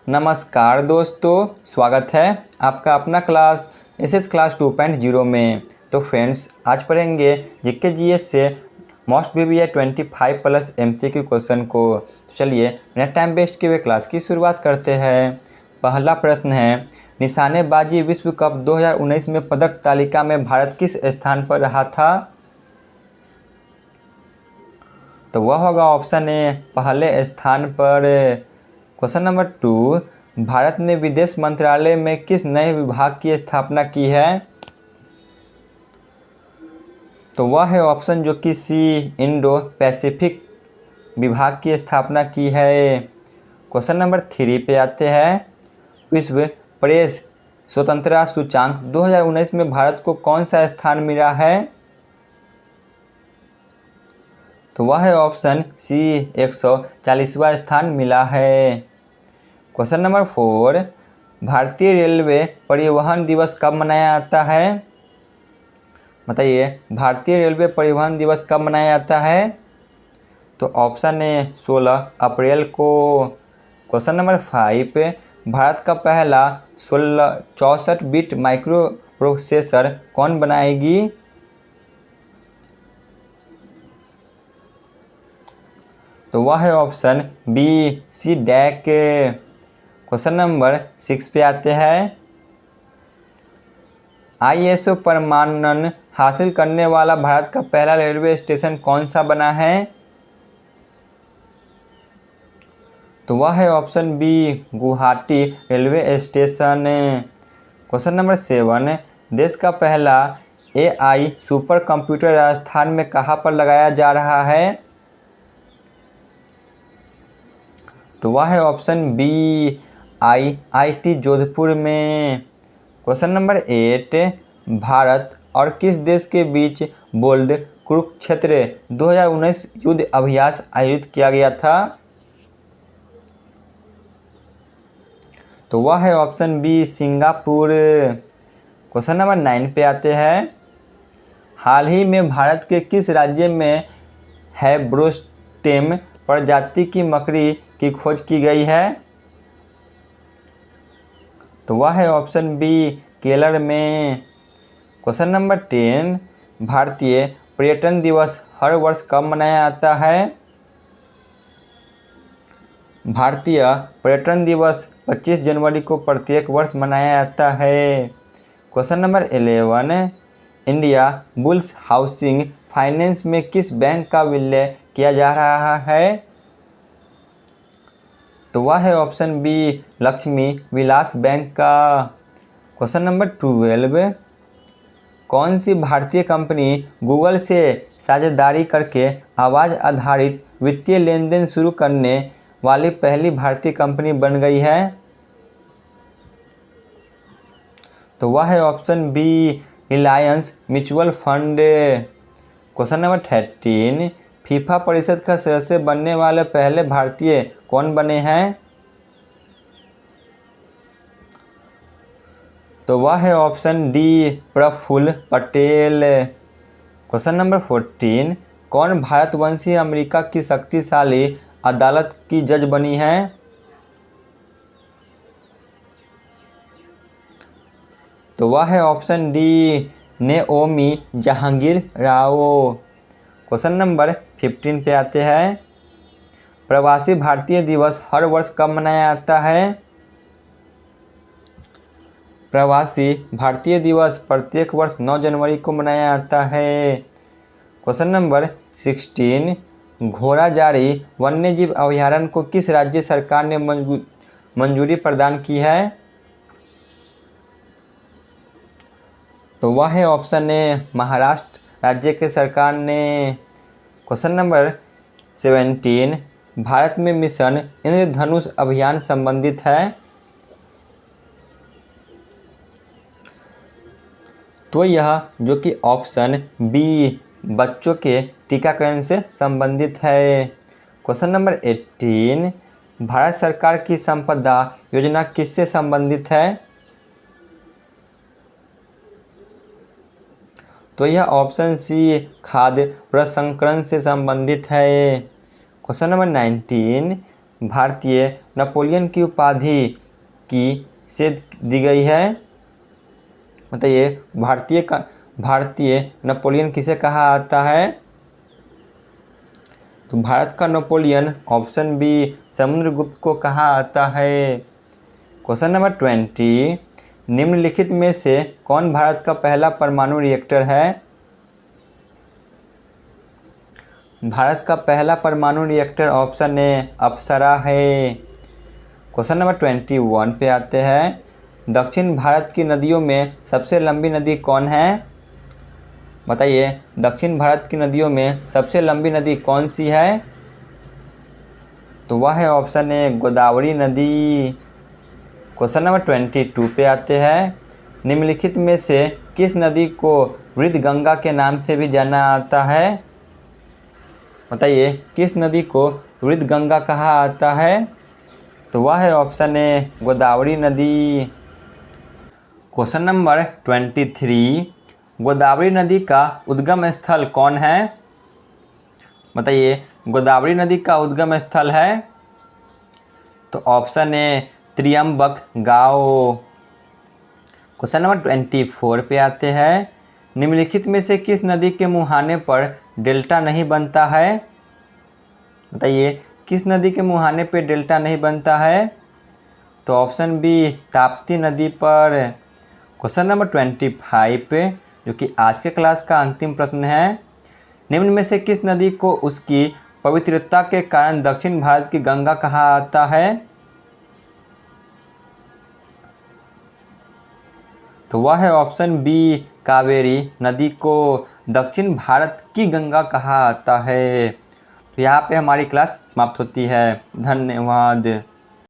नमस्कार दोस्तों, स्वागत है आपका अपना क्लास एसएस क्लास 2.0 में। तो फ्रेंड्स, आज पढ़ेंगे जीके जीएस से most BBA 25 plus MCQ question को। चलिए बिना टाइम वेस्ट किए हुए क्लास की शुरुआत करते हैं। पहला प्रश्न है, निशानेबाजी विश्व कप 2019 में पदक तालिका में भारत किस स्थान पर रहा था? तो वह होगा ऑप्शन ए, पहले स्थान पर। क्वेश्चन नंबर 2, भारत ने विदेश मंत्रालय में किस नए विभाग की स्थापना की है? तो वह है ऑप्शन जो कि सी, इंडो पैसिफिक विभाग की स्थापना की है। क्वेश्चन नंबर 3 पे आते हैं, विश्व प्रेस स्वतंत्रता सूचांक 2019 में भारत को कौन सा स्थान मिला है? तो वह है ऑप्शन सी, 140वां स्थान मिला है। क्वेश्चन नंबर 4, भारतीय रेलवे परिवहन दिवस कब मनाया जाता है? बताइए, भारतीय रेलवे परिवहन दिवस कब मनाया जाता है? तो ऑप्शन ए, 16 अप्रैल को। क्वेश्चन नंबर 5, भारत का पहला 64 बिट माइक्रो प्रोसेसर कौन बनाएगी? तो वह है option B, C DAC. Question number 6 पे आते हैं, आईएसओ प्रमाणन हासिल करने वाला भारत का पहला रेलवे स्टेशन कौन सा बना है? तो वह है option B, Guwahati railway station. Question number 7, देश का पहला एआई सुपर कंप्यूटर राजस्थान में कहाँ पर लगाया जा रहा है? तो वह है ऑप्शन बी, आईआईटी जोधपुर में। क्वेश्चन नंबर 8, भारत और किस देश के बीच बोल्ड कुरुक्षेत्र 2019 युद्ध अभ्यास आयोजित किया गया था? तो वह है option B, Singapore. Question number 9 पे आते हैं, हाल ही में भारत के किस राज्य में हैब्रोस्टेम प्रजाति की मकड़ी की खोज की गई है? तो वह है ऑप्शन बी, केरल में। क्वेश्चन नंबर 10, भारतीय पर्यटन दिवस हर वर्ष कब मनाया जाता है? भारतीय पर्यटन दिवस 25 जनवरी को प्रत्येक वर्ष मनाया जाता है। Question number 11, India bulls housing finance में किस बैंक का विलय किया जा रहा है? तो वह है option B, Lakshmi Vilas bank का। क्वेश्चन नंबर 12, कौन सी भारतीय कंपनी गूगल से साझेदारी करके आवाज़ आधारित वित्तीय लेन देन शुरू करने वाली पहली भारतीय कंपनी बन गई है? तो वह है option B, Reliance mutual fund. Question number 13, FIFA परिषद का सदस्य बनने वाले पहले भारतीय कौन बने हैं? तो वह है option D, Praful Patel. Question number 14, कौन भारतवंशी अमेरिका की शक्तिशाली अदालत की जज बनी है? तो वह है option D, Naomi Jahangir Rao. Question number 15 पे आते हैं, प्रवासी भारतीय दिवस हर वर्ष कब मनाया जाता है? प्रवासी भारतीय दिवस प्रत्येक वर्ष 9 जनवरी को मनाया जाता है। क्वेश्चन नंबर 16, घोड़ाजारी वन्यजीव अभयारण्य को किस राज्य सरकार ने मंजूरी प्रदान की है? तो वह है ऑप्शन ए, महाराष्ट्र राज्य के सरकार ने। क्वेश्चन नंबर 17, भारत में मिशन इंद्रधनुष अभियान संबंधित है? तो यह जो कि ऑप्शन बी, बच्चों के टीकाकरण से संबंधित है। क्वेश्चन नंबर 18, भारत सरकार की संपदा योजना किससे संबंधित है? तो यह ऑप्शन सी, खाद्य प्रसंस्करण से संबंधित है। क्वेश्चन नंबर 19, भारतीय नेपोलियन की उपाधि की से दी गई है? बताइए, भारतीय नेपोलियन किसे कहा जाता है? तो भारत का नेपोलियन ऑप्शन बी समुद्रगुप्त को कहा जाता है। क्वेश्चन नंबर 20, निम्नलिखित में से कौन भारत का पहला परमाणु रिएक्टर है? भारत का पहला परमाणु रिएक्टर ऑप्शन ए अप्सरा है। क्वेश्चन नंबर 21 पे आते हैं। दक्षिण भारत की नदियों में सबसे लंबी नदी कौन है? बताइए, दक्षिण भारत की नदियों में सबसे लंबी नदी कौन सी है? तो वह है ऑप्शन ए गोदावरी नदी। क्वेश्चन नंबर 22 पे आते हैं। निम्नलिखित में से किस नदी को वृद्ध गंगा के नाम से भी जाना जाता है? बताइए, किस नदी को वृद्ध गंगा कहा जाता है? तो वह है ऑप्शन ए गोदावरी नदी। क्वेश्चन नंबर 23, गोदावरी नदी का उद्गम स्थल कौन है? बताइए, गोदावरी नदी का उद्गम स्थल है? तो ऑप्शन ए त्रियंबकगांव। क्वेश्चन नंबर 24 पे आते हैं। निम्नलिखित में से किस नदी के मुहाने पर डेल्टा नहीं बनता है? बताइए, किस नदी के मुहाने पे डेल्टा नहीं बनता है? तो ऑप्शन बी ताप्ती नदी पर। क्वेश्चन नंबर 25 पे, जो कि आज के क्लास का अंतिम प्रश्न है। निम्न में से किस नदी को उसकी पवित्रता के कारण दक्षिण भारत की गंगा कहा जाता है? तो वह है ऑप्शन बी कावेरी नदी को दक्षिण भारत की गंगा कहा जाता है। तो यहाँ पे हमारी क्लास समाप्त होती है। धन्यवाद।